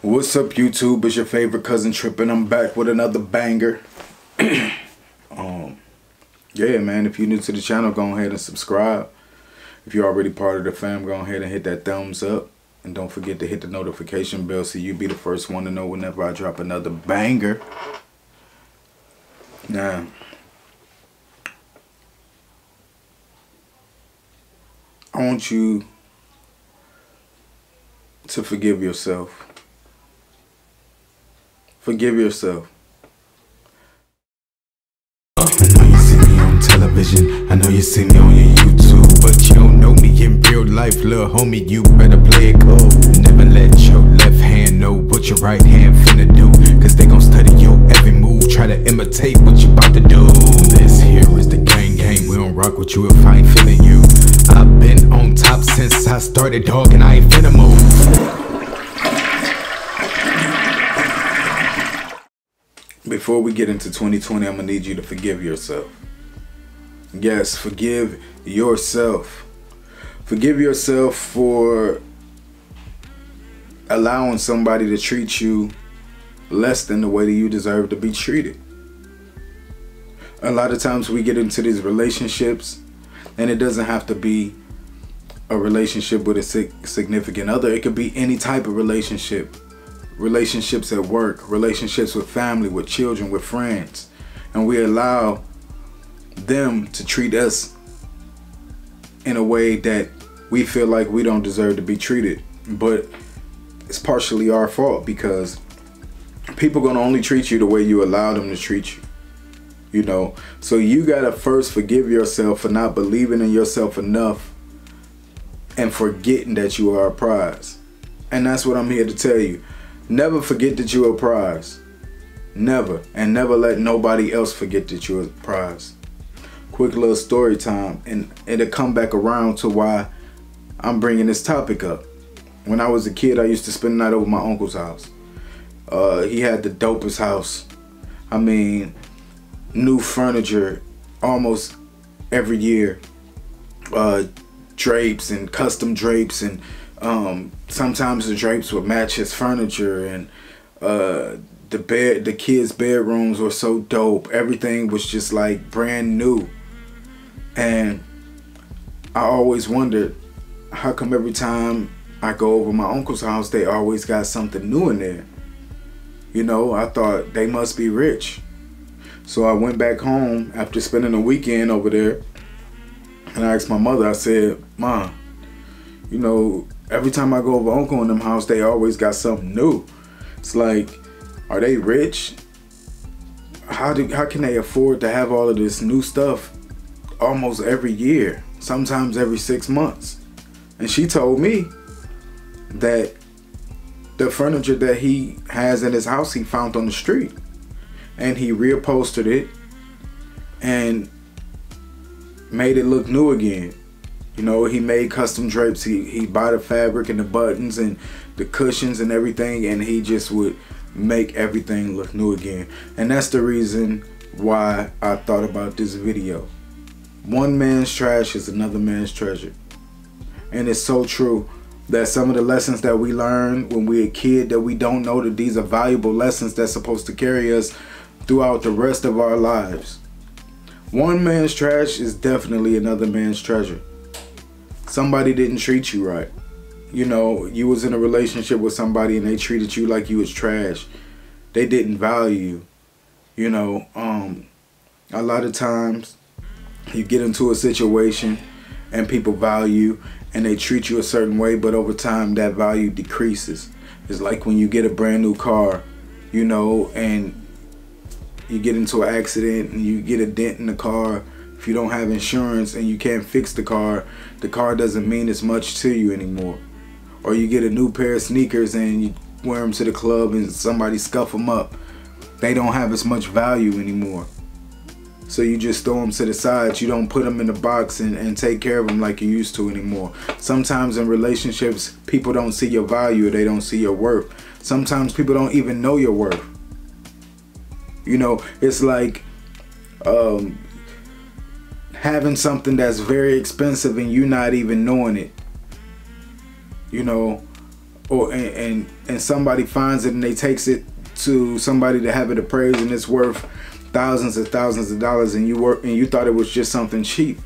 What's up, YouTube? It's your favorite cousin Tripp, and I'm back with another banger. Yeah, man, if you're new to the channel, go ahead and subscribe. If you're already part of the fam, go ahead and hit that thumbs up. And don't forget to hit the notification bell so you be the first one to know whenever I drop another banger. Now, I want you to forgive yourself. Forgive yourself. I know you see me on television, I know you see me on your YouTube, but you don't know me in real life, little homie. You better play it cool. Never let your left hand know what your right hand finna do, cause they gon' study your every move, try to imitate what you about to do. This here is the gang, we don't rock with you if I ain't feeling you. I've been on top since I started, dog, and I ain't finna move. Before we get into 2020, I'm gonna need you to forgive yourself. Yes, forgive yourself. Forgive yourself for allowing somebody to treat you less than the way that you deserve to be treated. A lot of times we get into these relationships, and it doesn't have to be a relationship with a significant other. It could be any type of relationship. Relationships at work, relationships with family, with children, with friends. And we allow them to treat us in a way that we feel like we don't deserve to be treated. But it's partially our fault, because people gonna only treat you the way you allow them to treat you. You know, so you gotta first forgive yourself for not believing in yourself enough and forgetting that you are a prize. And that's what I'm here to tell you. Never forget that you're a prize. Never. And never let nobody else forget that you're a prize. Quick little story time, and it'll come back around to why I'm bringing this topic up. When I was a kid, I used to spend the night over my uncle's house. He had the dopest house. I mean, new furniture almost every year. Drapes and custom drapes, and sometimes the drapes would match his furniture, and the kids' bedrooms were so dope. Everything was just like brand new. And I always wondered, how come every time I go over my uncle's house, they always got something new in there? You know, I thought they must be rich. So I went back home after spending a weekend over there, and I asked my mother, I said, "Mom, you know, every time I go over Uncle in them house, they always got something new. It's like, are they rich? How can they afford to have all of this new stuff almost every year, sometimes every 6 months?" And she told me that the furniture that he has in his house, he found on the street, and he reupholstered it and made it look new again. You know, he made custom drapes. He buy the fabric and the buttons and the cushions and everything, and he just would make everything look new again. And that's the reason why I thought about this video. One man's trash is another man's treasure. And it's so true that some of the lessons that we learn when we're a kid, that we don't know that these are valuable lessons that's supposed to carry us throughout the rest of our lives. One man's trash is definitely another man's treasure. Somebody didn't treat you right. You know, you was in a relationship with somebody and they treated you like you was trash. They didn't value you. You know, a lot of times you get into a situation and people value you and they treat you a certain way, but over time that value decreases. It's like when you get a brand new car, you know, and you get into an accident and you get a dent in the car. If you don't have insurance and you can't fix the car doesn't mean as much to you anymore. Or you get a new pair of sneakers and you wear them to the club and somebody scuff them up. They don't have as much value anymore. So you just throw them to the side. You don't put them in the box and take care of them like you used to anymore. Sometimes in relationships, people don't see your value, or they don't see your worth. Sometimes people don't even know your worth. You know, it's like having something that's very expensive and you not even knowing it. You know, or and somebody finds it and they takes it to somebody to have it appraised and it's worth thousands and thousands of dollars, and you thought it was just something cheap.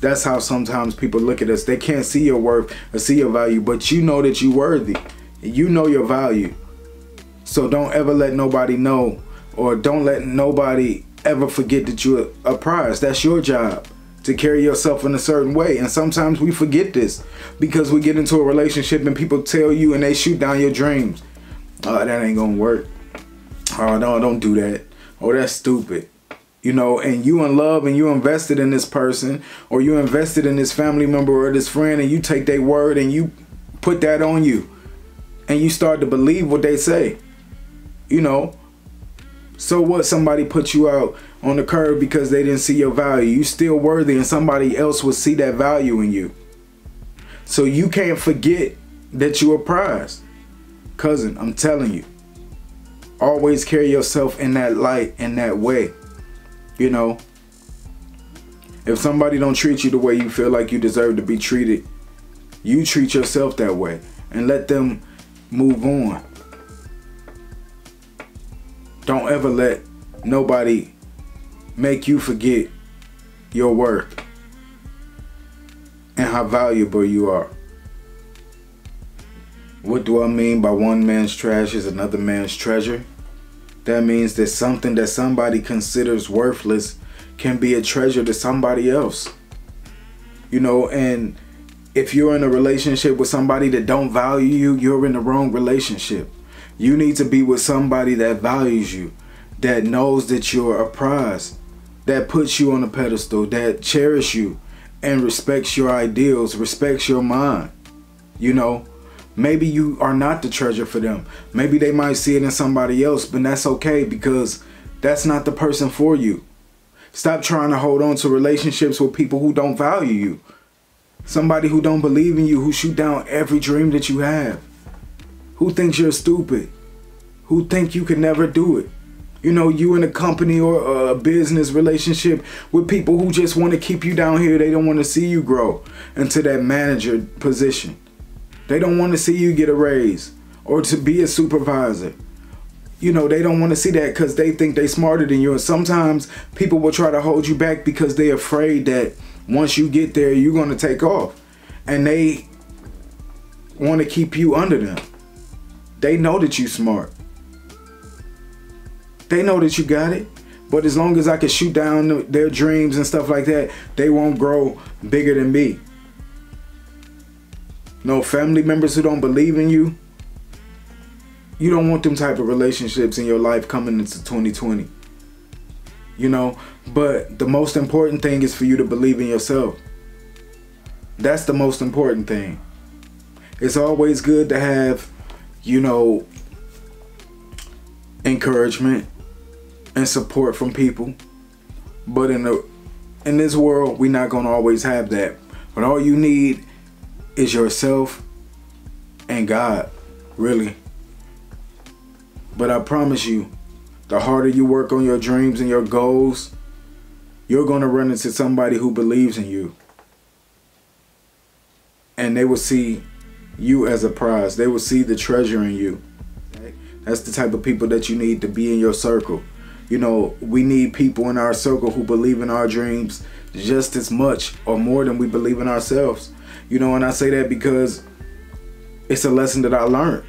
That's how sometimes people look at us. They can't see your worth or see your value, but you know that you're worthy. You know your value. So don't ever let nobody know, or don't let nobody ever forget that you're a prize. That's your job, to carry yourself in a certain way. And sometimes we forget this because we get into a relationship and people tell you and they shoot down your dreams. Oh, that ain't gonna work. Oh, no, don't do that. Oh, that's stupid. You know, and you in love and you invested in this person, or you invested in this family member or this friend, and you take their word and you put that on you and you start to believe what they say. You know, so what? Somebody put you out on the curb because they didn't see your value. You still worthy, and somebody else will see that value in you. So you can't forget that you're a prize. Cousin, I'm telling you, always carry yourself in that light, in that way. You know, if somebody don't treat you the way you feel like you deserve to be treated, you treat yourself that way and let them move on. Don't ever let nobody make you forget your worth and how valuable you are. What do I mean by one man's trash is another man's treasure? That means that something that somebody considers worthless can be a treasure to somebody else. You know, and if you're in a relationship with somebody that don't value you, you're in the wrong relationship. You need to be with somebody that values you, that knows that you're a prize, that puts you on a pedestal, that cherishes you and respects your ideals, respects your mind. You know, maybe you are not the treasure for them. Maybe they might see it in somebody else, but that's okay, because that's not the person for you. Stop trying to hold on to relationships with people who don't value you. Somebody who don't believe in you, who shoot down every dream that you have. Who thinks you're stupid. Who think you can never do it. You know, you in a company or a business relationship with people who just want to keep you down here. They don't want to see you grow into that manager position. They don't want to see you get a raise or to be a supervisor. You know, they don't want to see that because they think they're smarter than you. And sometimes people will try to hold you back because they're afraid that once you get there, you're going to take off. And they want to keep you under them. They know that you're smart. They know that you got it. But as long as I can shoot down their dreams and stuff like that, they won't grow bigger than me. No, family members who don't believe in you, you don't want them type of relationships in your life coming into 2020. You know, but the most important thing is for you to believe in yourself. That's the most important thing. It's always good to have, you know, encouragement and support from people. But in this world, we're not going to always have that. But all you need is yourself and God, really. But I promise you, the harder you work on your dreams and your goals, you're going to run into somebody who believes in you. And they will see you as a prize. They will see the treasure in you. That's the type of people that you need to be in your circle. You know, we need people in our circle who believe in our dreams just as much or more than we believe in ourselves. You know, and I say that because it's a lesson that I learned.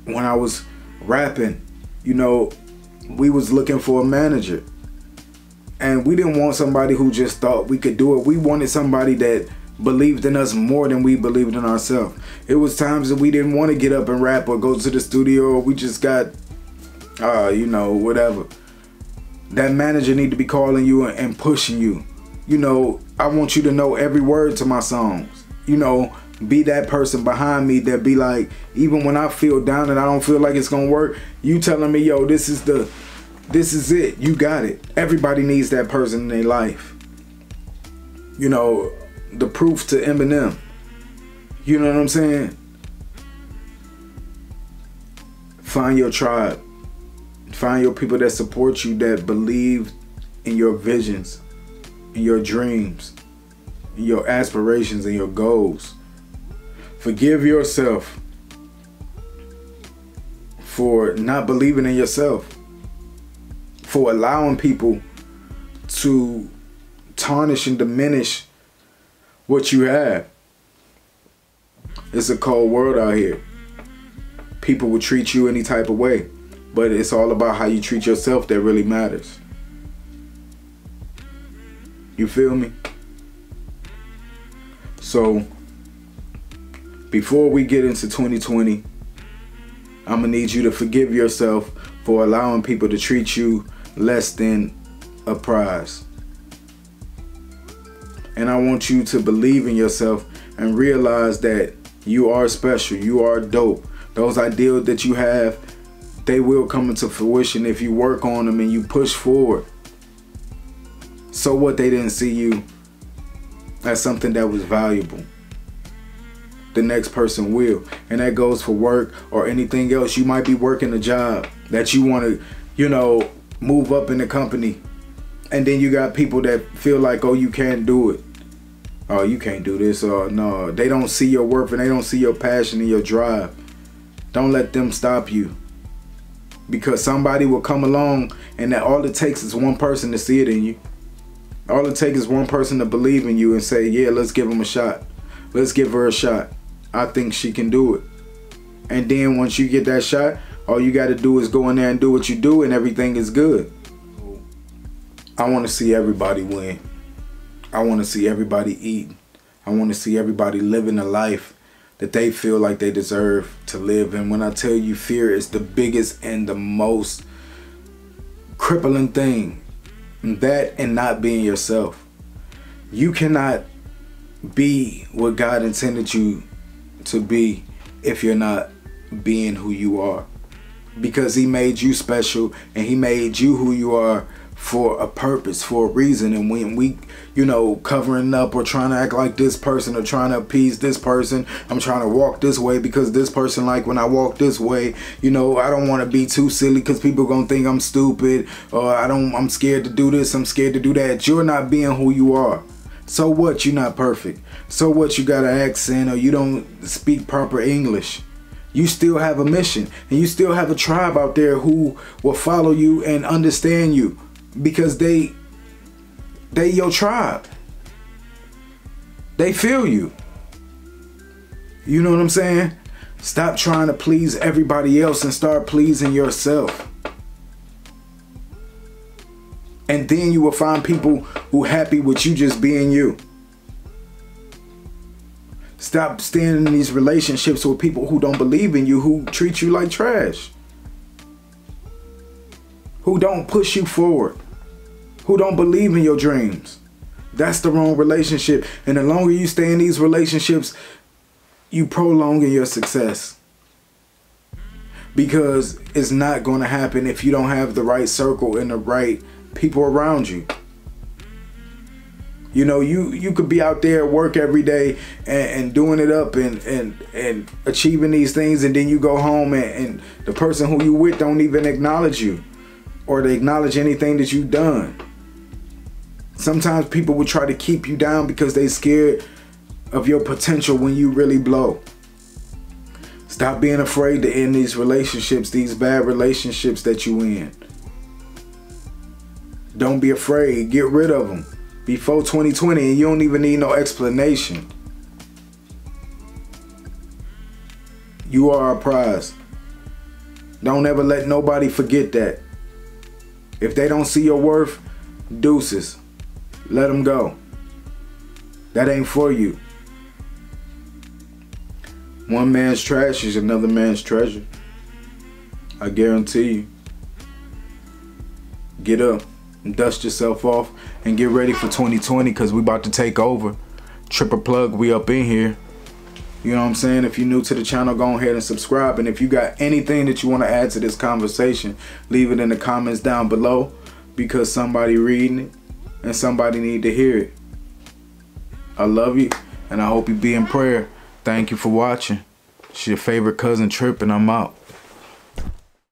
When I was rapping, you know, we was looking for a manager. And we didn't want somebody who just thought we could do it. We wanted somebody that believed in us more than we believed in ourselves. It was times that we didn't want to get up and rap or go to the studio, or we just got, you know, whatever. That manager need to be calling you and pushing you. You know, I want you to know every word to my songs. You know, be that person behind me that be like, even when I feel down and I don't feel like it's gonna work, you telling me, yo, this is it. You got it. Everybody needs that person in their life. You know, the proof to Eminem. You know what I'm saying? Find your tribe. Find your people that support you, that believe in your visions, in your dreams, in your aspirations, and your goals. Forgive yourself for not believing in yourself, for allowing people to tarnish and diminish what you have. It's a cold world out here. People will treat you any type of way, but it's all about how you treat yourself that really matters. You feel me? So, before we get into 2020, I'm gonna need you to forgive yourself for allowing people to treat you less than a prize. And I want you to believe in yourself and realize that you are special, you are dope. Those ideals that you have, they will come into fruition if you work on them and you push forward. So what, they didn't see you as something that was valuable. The next person will. And that goes for work or anything else. You might be working a job that you want to, you know, move up in the company. And then you got people that feel like, oh, you can't do it. Oh, you can't do this. Or no, they don't see your worth and they don't see your passion and your drive. Don't let them stop you. Because somebody will come along and that all it takes is one person to see it in you. All it takes is one person to believe in you and say, yeah, let's give him a shot. Let's give her a shot. I think she can do it. And then once you get that shot, all you got to do is go in there and do what you do and everything is good. I want to see everybody win. I want to see everybody eat. I want to see everybody living a life that they feel like they deserve to live. And when I tell you, fear is the biggest and the most crippling thing. That and not being yourself. You cannot be what God intended you to be if you're not being who you are. Because he made you special and he made you who you are for a purpose, for a reason. And when we, you know, covering up or trying to act like this person or trying to appease this person, I'm trying to walk this way because this person like when I walk this way, you know, I don't want to be too silly because people gonna think I'm stupid, or I'm scared to do this, I'm scared to do that. You're not being who you are. So what? You're not perfect. So what? You got an accent or you don't speak proper English. You still have a mission and you still have a tribe out there who will follow you and understand you. Because they your tribe. They feel you. You know what I'm saying? Stop trying to please everybody else and start pleasing yourself. And then you will find people who happy with you just being you. Stop staying in these relationships with people who don't believe in you, who treat you like trash. Who don't push you forward, who don't believe in your dreams. That's the wrong relationship. And the longer you stay in these relationships, you prolonging your success. Because it's not going to happen if you don't have the right circle and the right people around you. You know, you could be out there at work every day and doing it up and achieving these things, and then you go home and the person who you with don't even acknowledge you. Or to acknowledge anything that you've done. Sometimes people will try to keep you down because they're scared of your potential when you really blow. Stop being afraid to end these relationships, these bad relationships that you in. Don't be afraid. Get rid of them before 2020, and you don't even need no explanation. You are a prize. Don't ever let nobody forget that. If they don't see your worth, deuces. Let them go. That ain't for you. One man's trash is another man's treasure. I guarantee you. Get up and dust yourself off and get ready for 2020 because we about to take over. Triple plug, we up in here. You know what I'm saying? If you're new to the channel, go ahead and subscribe. And if you got anything that you want to add to this conversation, leave it in the comments down below, because somebody reading it and somebody need to hear it. I love you, and I hope you be in prayer. Thank you for watching. It's your favorite cousin Tripp, and I'm out.